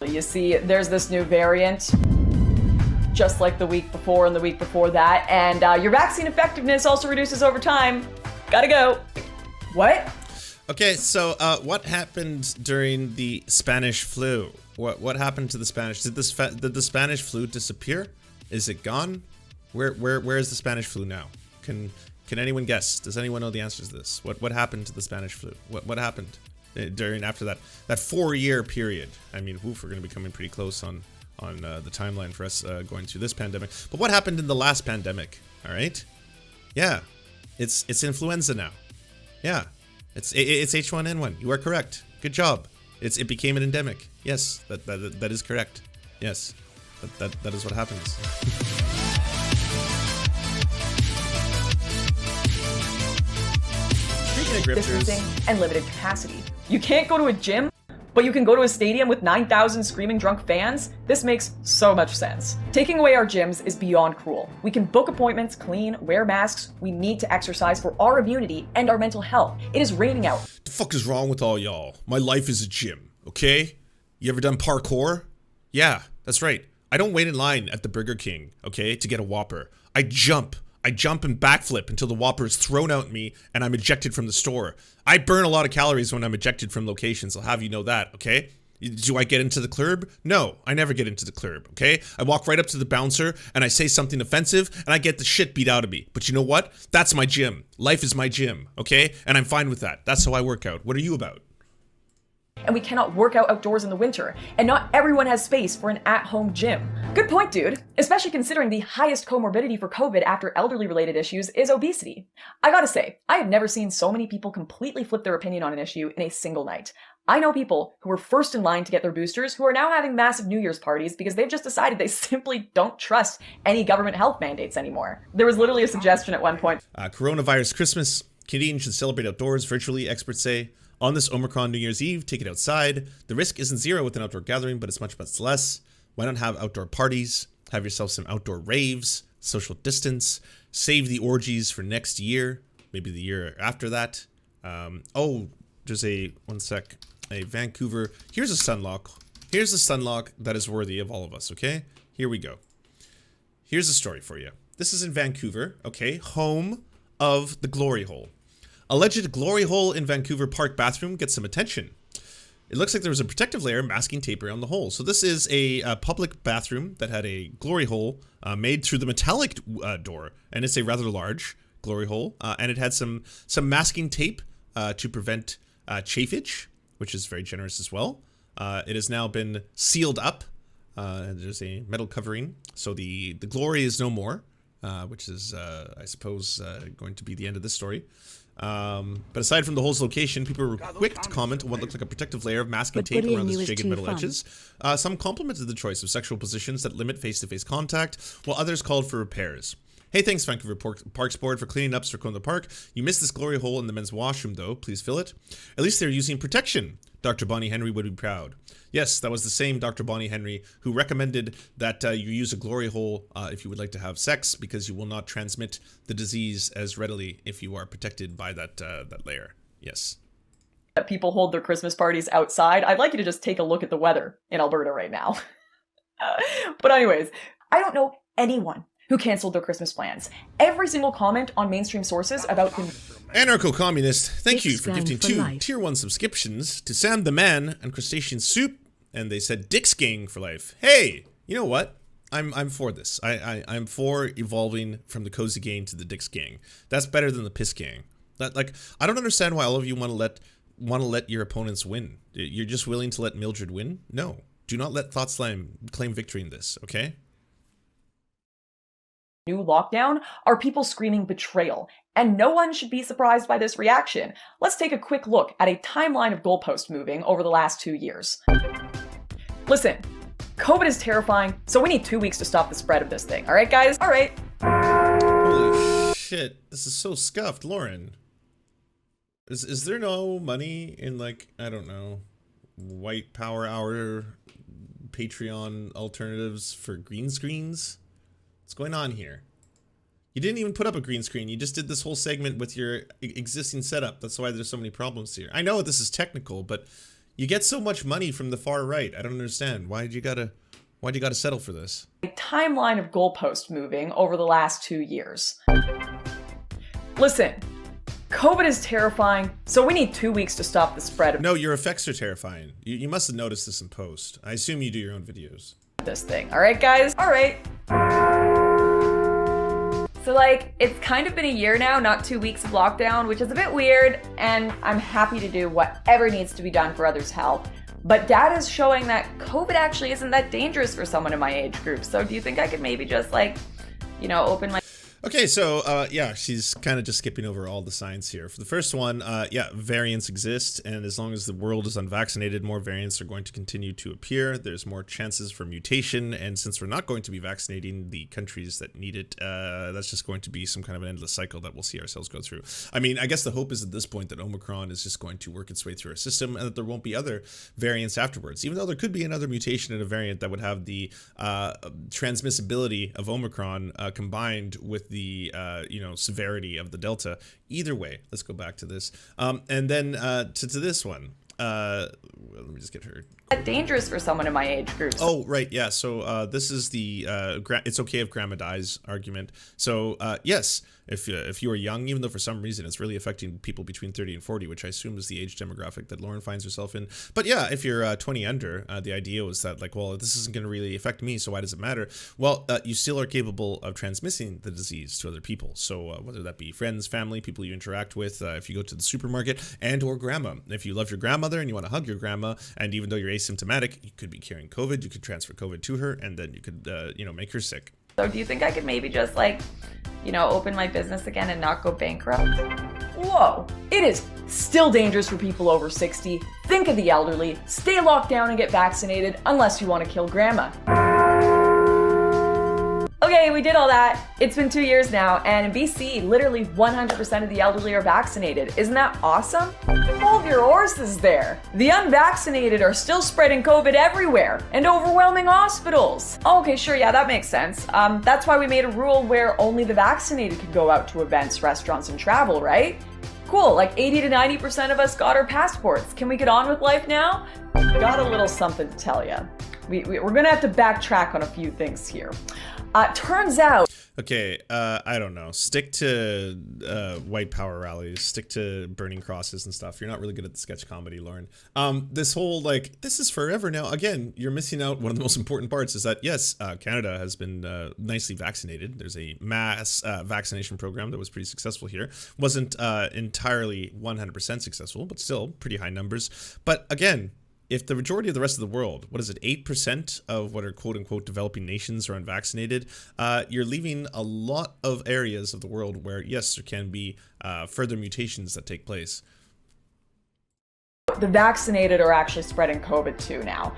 You see, there's this new variant, just like the week before and the week before that, and your vaccine effectiveness also reduces over time. Gotta go. What? Okay, so what happened during the Spanish flu? What happened to the Spanish? Did the Spanish flu disappear? Is it gone? Where is the Spanish flu now? Can anyone guess? Does anyone know the answers to this? What happened to the Spanish flu? What happened after that 4-year period? I mean, we're going to be coming pretty close on the timeline for us going through this pandemic. But what happened in the last pandemic? All right, yeah, it's influenza now. Yeah, it's H1N1. You are correct. Good job. It became an endemic. Yes, that is correct. Yes, that is what happens. Distancing and limited capacity. You can't go to a gym, but you can go to a stadium with 9,000 screaming drunk fans? This makes so much sense. Taking away our gyms is beyond cruel. We can book appointments, clean, wear masks. We need to exercise for our immunity and our mental health. It is raining out. The fuck is wrong with all y'all? My life is a gym, okay? You ever done parkour? Yeah, that's right. I don't wait in line at the Burger King, okay, to get a Whopper. I jump and backflip until the Whopper is thrown out at me and I'm ejected from the store. I burn a lot of calories when I'm ejected from locations. I'll have you know that, okay? Do I get into the club? No, I never get into the club, okay? I walk right up to the bouncer and I say something offensive and I get the shit beat out of me. But you know what? That's my gym. Life is my gym, okay? And I'm fine with that. That's how I work out. What are you about? And we cannot work out outdoors in the winter, and not everyone has space for an at-home gym. Good point, dude. Especially considering the highest comorbidity for COVID after elderly-related issues is obesity. I gotta say, I have never seen so many people completely flip their opinion on an issue in a single night. I know people who were first in line to get their boosters who are now having massive New Year's parties because they've just decided they simply don't trust any government health mandates anymore. There was literally a suggestion at one point. Coronavirus Christmas. Canadians should celebrate outdoors virtually, experts say. On this Omicron New Year's Eve, take it outside. The risk isn't zero with an outdoor gathering, but it's much less. Why not have outdoor parties? Have yourself some outdoor raves, social distance, save the orgies for next year, maybe the year after that. There's a Vancouver. Here's a sunlock. Here's a sunlock that is worthy of all of us, okay? Here we go. Here's a story for you. This is in Vancouver, okay? Home of the glory hole. Alleged glory hole in Vancouver Park bathroom gets some attention. It looks like there was a protective layer masking tape around the hole. So this is a public bathroom that had a glory hole made through the metallic door, and it's a rather large glory hole, and it had some masking tape to prevent chafage, which is very generous as well. It has now been sealed up. There's a metal covering, so the glory is no more, which is I suppose going to be the end of this story. But aside from the hole's location, people were quick to comment on what looked like a protective layer of masking tape around its jagged metal edges. Some complimented the choice of sexual positions that limit face-to-face contact, while others called for repairs. Hey, thanks Vancouver Parks Board for cleaning up Strathcona Park. You missed this glory hole in the men's washroom though, please fill it. At least they're using protection. Dr. Bonnie Henry would be proud. Yes, that was the same Dr. Bonnie Henry who recommended that you use a glory hole if you would like to have sex, because you will not transmit the disease as readily if you are protected by that layer. Yes. That people hold their Christmas parties outside. I'd like you to just take a look at the weather in Alberta right now. But anyways, I don't know anyone who canceled their Christmas plans. Every single comment on mainstream sources about the Anarcho-communist, thank you for Dick gifting Gang for 2 life. Tier 1 subscriptions to Sam the Man and Crustacean Soup, and they said Dick's Gang for life. Hey, you know what? I'm for this. I'm for evolving from the Cozy Gang to the Dick's Gang. That's better than the Piss Gang. I don't understand why all of you want to let your opponents win. You're just willing to let Mildred win? No. Do not let Thought Slime claim victory in this, okay? new lockdown are people screaming betrayal, and no one should be surprised by this reaction. Let's take a quick look at a timeline of goalpost moving over the last 2 years. Listen, COVID is terrifying, so we need 2 weeks to stop the spread of this thing, alright guys? Alright. Holy shit, this is so scuffed, Lauren. Is there no money in, like, I don't know, White Power Hour Patreon alternatives for green screens? What's going on here? You didn't even put up a green screen. You just did this whole segment with your existing setup. That's why there's so many problems here. I know this is technical, but You get so much money from the far right. I don't understand. Why'd you gotta settle for this? A timeline of goalpost moving over the last 2 years. Listen, COVID is terrifying, so we need 2 weeks to stop the spread of No, your effects are terrifying. You must have noticed this in post. I assume you do your own videos. this thing. All right, guys? All right. So like, it's kind of been a year now, not 2 weeks of lockdown, which is a bit weird, and I'm happy to do whatever needs to be done for others' health. But data is showing that COVID actually isn't that dangerous for someone in my age group. So do you think I could maybe just like, open my... Okay, so yeah, she's kind of just skipping over all the science here. For the first one, yeah, variants exist, and as long as the world is unvaccinated, more variants are going to continue to appear. There's more chances for mutation, and since we're not going to be vaccinating the countries that need it, that's just going to be some kind of an endless cycle that we'll see ourselves go through. I mean, I guess the hope is at this point that Omicron is just going to work its way through our system, and that there won't be other variants afterwards, even though there could be another mutation in a variant that would have the transmissibility of Omicron combined with the severity of the Delta. Either way, let's go back to this, and then to this one. Let me just get her. Dangerous for someone in my age group. Oh, right, yeah. So this is the it's okay if grandma dies argument. So yes, if you are young, even though for some reason it's really affecting people between 30 and 40, which I assume is the age demographic that Lauren finds herself in. But yeah, if you're 20 under, the idea was that like, well, this isn't going to really affect me, so why does it matter? Well, you still are capable of transmitting the disease to other people. So whether that be friends, family, people you interact with, if you go to the supermarket, and or grandma. If you love your grandmother and you want to hug your grandma, and even though you're asymptomatic, you could be carrying COVID, you could transfer COVID to her, and then you could make her sick. So do you think I could maybe just like, open my business again and not go bankrupt? Whoa, it is still dangerous for people over 60. Think of the elderly. Stay locked down and get vaccinated unless you want to kill grandma. Okay, we did all that. It's been 2 years now, and in BC, literally 100% of the elderly are vaccinated. Isn't that awesome? Hold your horses there. The unvaccinated are still spreading COVID everywhere and overwhelming hospitals. Okay, sure, yeah, that makes sense. That's why we made a rule where only the vaccinated could go out to events, restaurants, and travel, right? Cool, like 80 to 90% of us got our passports. Can we get on with life now? Got a little something to tell you. We're gonna have to backtrack on a few things here. Turns out... Okay, I don't know. Stick to white power rallies. Stick to burning crosses and stuff. You're not really good at the sketch comedy, Lauren. This whole, like, this is forever now. Again, you're missing out. One of the most important parts is that, yes, Canada has been nicely vaccinated. There's a mass vaccination program that was pretty successful here. Wasn't entirely 100% successful, but still pretty high numbers. But again, if the majority of the rest of the world, what is it, 8% of what are quote-unquote developing nations are unvaccinated, you're leaving a lot of areas of the world where, yes, there can be further mutations that take place. The vaccinated are actually spreading COVID too now.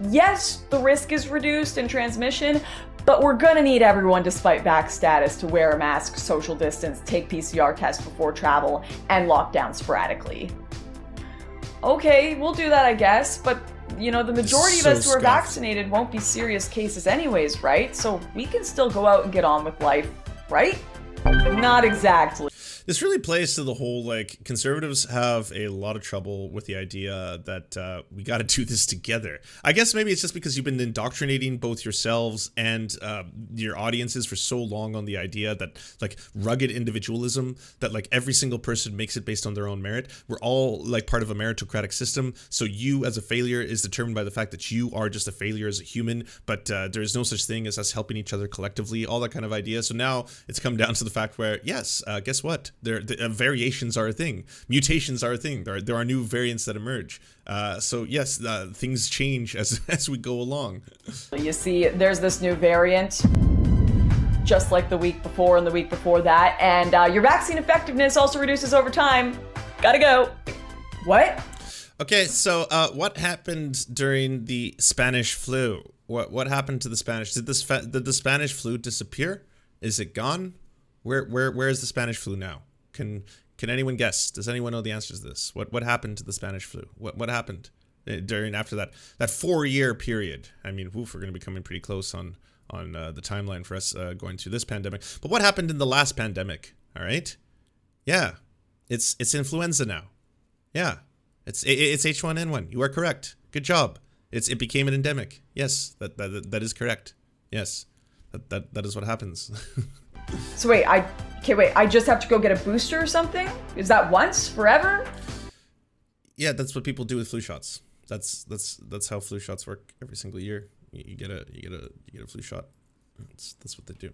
Yes, the risk is reduced in transmission, but we're gonna need everyone, despite vax status, to wear a mask, social distance, take PCR tests before travel, and lock down sporadically. Okay, we'll do that, I guess, but, the majority of us who are vaccinated won't be serious cases anyways, right? So we can still go out and get on with life, right? Not exactly. This really plays to the whole, like, conservatives have a lot of trouble with the idea that we got to do this together. I guess maybe it's just because you've been indoctrinating both yourselves and your audiences for so long on the idea that, like, rugged individualism, that, like, every single person makes it based on their own merit. We're all, like, part of a meritocratic system, so you as a failure is determined by the fact that you are just a failure as a human, but there is no such thing as us helping each other collectively, all that kind of idea. So now it's come down to the fact where, yes, guess what? Variations are a thing. Mutations are a thing. There are new variants that emerge. So yes, things change as we go along. You see, there's this new variant, just like the week before and the week before that, and your vaccine effectiveness also reduces over time. Gotta go. What? Okay, so what happened during the Spanish flu? What happened to the Spanish? Did the Spanish flu disappear? Is it gone? Where is the Spanish flu now? Can anyone guess? Does anyone know the answers to this? What happened to the Spanish flu? What happened after that 4-year period? I mean, we're going to be coming pretty close on the timeline for us going through this pandemic. But what happened in the last pandemic? All right, yeah, it's influenza now. Yeah, It's H1N1. You are correct. Good job. It became an endemic. Yes, that is correct. Yes, that is what happens. So wait, I just have to go get a booster or something? Is that once, forever? Yeah, that's what people do with flu shots. That's how flu shots work every single year. You get a flu shot. That's what they do.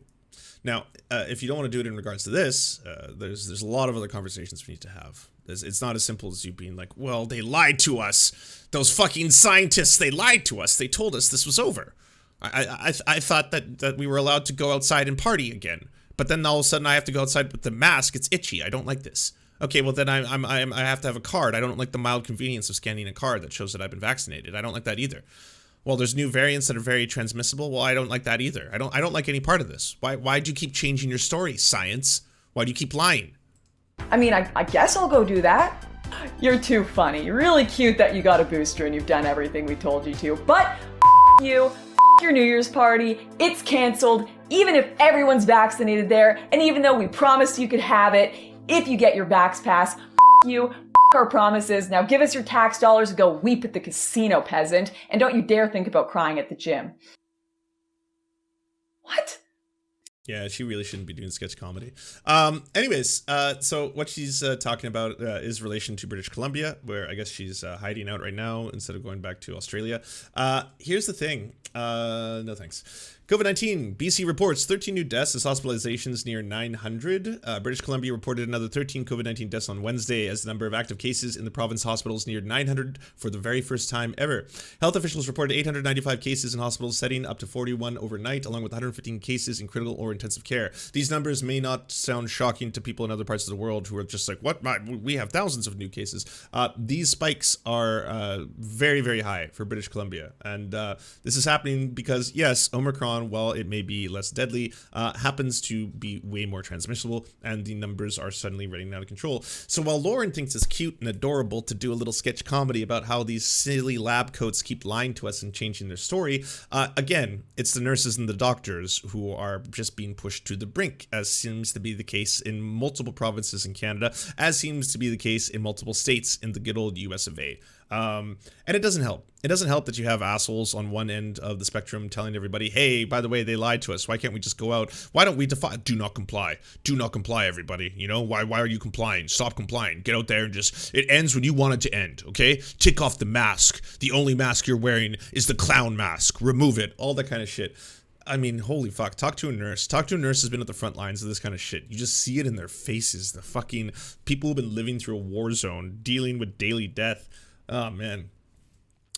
Now, if you don't want to do it in regards to this, there's a lot of other conversations we need to have. It's not as simple as you being like, well, they lied to us. Those fucking scientists, they lied to us. They told us this was over. I thought that we were allowed to go outside and party again. But then all of a sudden I have to go outside with the mask. It's itchy. I don't like this. Okay, well then I have to have a card. I don't like the mild convenience of scanning a card that shows that I've been vaccinated. I don't like that either. Well, there's new variants that are very transmissible. Well, I don't like that either. I don't like any part of this. Why do you keep changing your story, science? Why do you keep lying? I mean, I guess I'll go do that. You're too funny. Really cute that you got a booster and you've done everything we told you to. But you, your New Year's party, it's canceled, even if everyone's vaccinated there, and even though we promised you could have it, if you get your Vax Pass, you, our promises, now give us your tax dollars and go weep at the casino, peasant, and don't you dare think about crying at the gym. What? Yeah, she really shouldn't be doing sketch comedy. Anyways, so what she's talking about is relation to British Columbia, where I guess she's hiding out right now instead of going back to Australia. Here's the thing. No thanks. COVID-19, BC reports 13 new deaths as hospitalizations near 900. British Columbia reported another 13 COVID-19 deaths on Wednesday as the number of active cases in the province hospitals neared 900 for the very first time ever. Health officials reported 895 cases in hospitals setting, up to 41 overnight, along with 115 cases in critical or intensive care. These numbers may not sound shocking to people in other parts of the world who are just like, what? We have thousands of new cases. These spikes are very, very high for British Columbia. And this is happening because, yes, Omicron, while it may be less deadly, happens to be way more transmissible, and the numbers are suddenly running out of control. So while Lauren thinks it's cute and adorable to do a little sketch comedy about how these silly lab coats keep lying to us and changing their story, again, it's the nurses and the doctors who are just being pushed to the brink, as seems to be the case in multiple provinces in Canada, as seems to be the case in multiple states in the good old US of A. And it doesn't help. It doesn't help that you have assholes on one end of the spectrum telling everybody, hey, by the way, they lied to us. Why can't we just go out? Why don't we defy? Do not comply. Do not comply, everybody. You know, why are you complying? Stop complying. Get out there and just, it ends when you want it to end, okay? Take off the mask. The only mask you're wearing is the clown mask. Remove it. All that kind of shit. I mean, holy fuck. Talk to a nurse. Talk to a nurse who's been at the front lines of this kind of shit. You just see it in their faces. The fucking people who've been living through a war zone, dealing with daily death. Oh, man.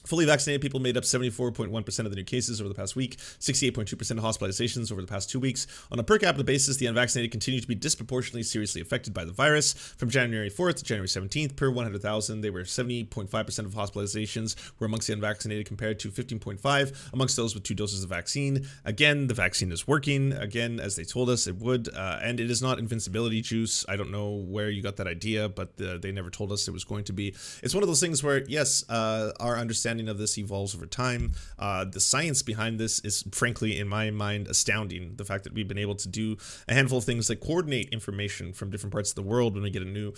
Fully vaccinated people made up 74.1% of the new cases over the past week, 68.2% of hospitalizations over the past 2 weeks. On a per capita basis, the unvaccinated continue to be disproportionately seriously affected by the virus. From January 4th to January 17th, per 100,000, they were 70.5% of hospitalizations were amongst the unvaccinated compared to 15.5 amongst those with 2 doses of vaccine. Again, the vaccine is working, again, as they told us it would, and it is not invincibility juice. I don't know where you got that idea, but they never told us it was going to be. It's one of those things where, yes, our understanding of this evolves over time. The science behind this is, frankly, in my mind, astounding. The fact that we've been able to do a handful of things like coordinate information from different parts of the world when we get a new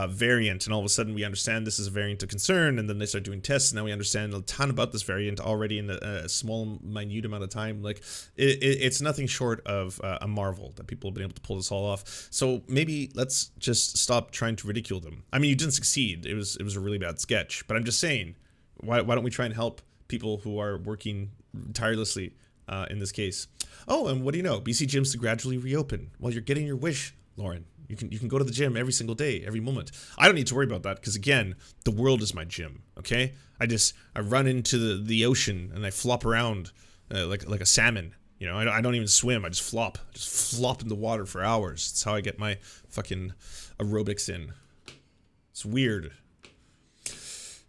variant, and all of a sudden we understand this is a variant of concern, and then they start doing tests, and now we understand a ton about this variant already in a small, minute amount of time. Like, it's nothing short of a marvel that people have been able to pull this all off. So maybe let's just stop trying to ridicule them. I mean, you didn't succeed. It was a really bad sketch, but I'm just saying, why don't we try and help people who are working tirelessly in this case? Oh, and what do you know? BC gyms to gradually reopen. Well, you're getting your wish, Lauren. You can go to the gym every single day, every moment. I don't need to worry about that because, again, the world is my gym, okay? I run into the ocean and I flop around like a salmon. You know, I don't even swim. I just flop. In the water for hours. That's how I get my fucking aerobics in. It's weird.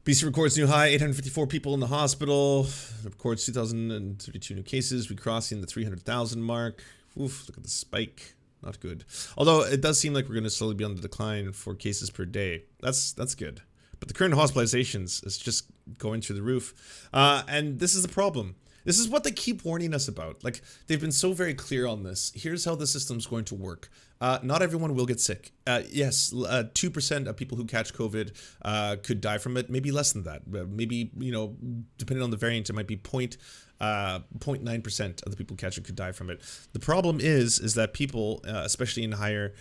BC records new high, 854 people in the hospital. It records 2,032 new cases. We're crossing the 300,000 mark. Oof, look at the spike. Not good. Although it does seem like we're going to slowly be on the decline for cases per day. That's good. But the current hospitalizations is just going through the roof. And this is the problem. This is what they keep warning us about. Like, they've been so very clear on this. Here's how the system's going to work. Not everyone will get sick. Yes, 2% of people who catch COVID could die from it. Maybe less than that. Maybe, depending on the variant, it might be 0.9% of the people who catch it could die from it. The problem is that people, especially in higher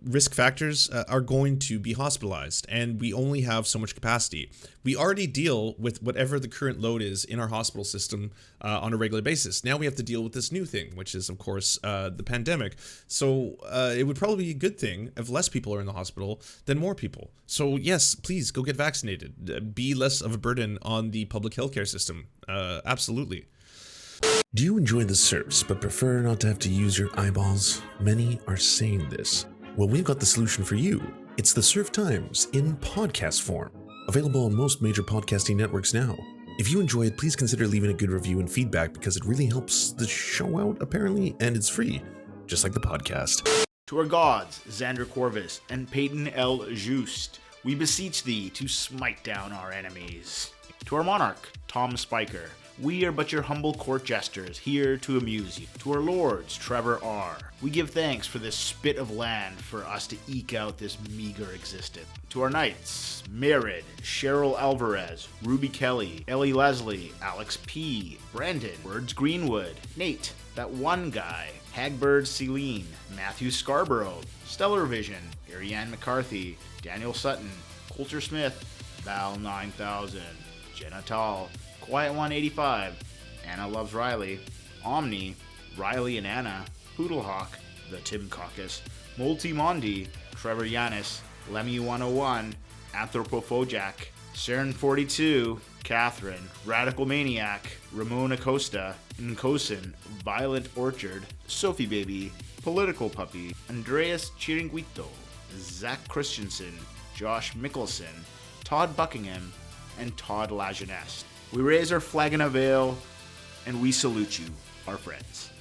risk factors, are going to be hospitalized, and we only have so much capacity. We already deal with whatever the current load is in our hospital system on a regular basis. Now we have to deal with this new thing, which is, of course, the pandemic. So it would probably be a good thing if less people are in the hospital than more people. So yes, please go get vaccinated. Be less of a burden on the public healthcare system. Absolutely. Do you enjoy the Serfs but prefer not to have to use your eyeballs? Many are saying this. Well, we've got the solution for you. It's the Serf Times in podcast form, available on most major podcasting networks now. If you enjoy it, please consider leaving a good review and feedback because it really helps the show out, apparently, and it's free, just like the podcast. To our gods, Xander Corvus and Peyton L. Just, we beseech thee to smite down our enemies. To our monarch, Tom Spiker, we are but your humble court jesters, here to amuse you. To our lords, Trevor R., we give thanks for this spit of land for us to eke out this meager existence. To our knights, Merid, Cheryl Alvarez, Ruby Kelly, Ellie Leslie, Alex P., Brandon, Words Greenwood, Nate, that one guy, Hagbird Celine, Matthew Scarborough, Stellar Vision, Ariane McCarthy, Daniel Sutton, Coulter Smith, Val 9000, Jenna Tall, Quiet 185, Anna Loves Riley, Omni, Riley and Anna, Poodlehawk, The Tim Caucus, Multi Mondi, Trevor Yanis, Lemmy 101, Anthropophojack, Saren 42, Catherine, Radical Maniac, Ramon Acosta, Nkosin, Violent Orchard, Sophie Baby, Political Puppy, Andreas Chiringuito, Zach Christensen, Josh Mickelson, Todd Buckingham, and Todd Lajeunesse. We raise our flag in a veil, and we salute you, our friends.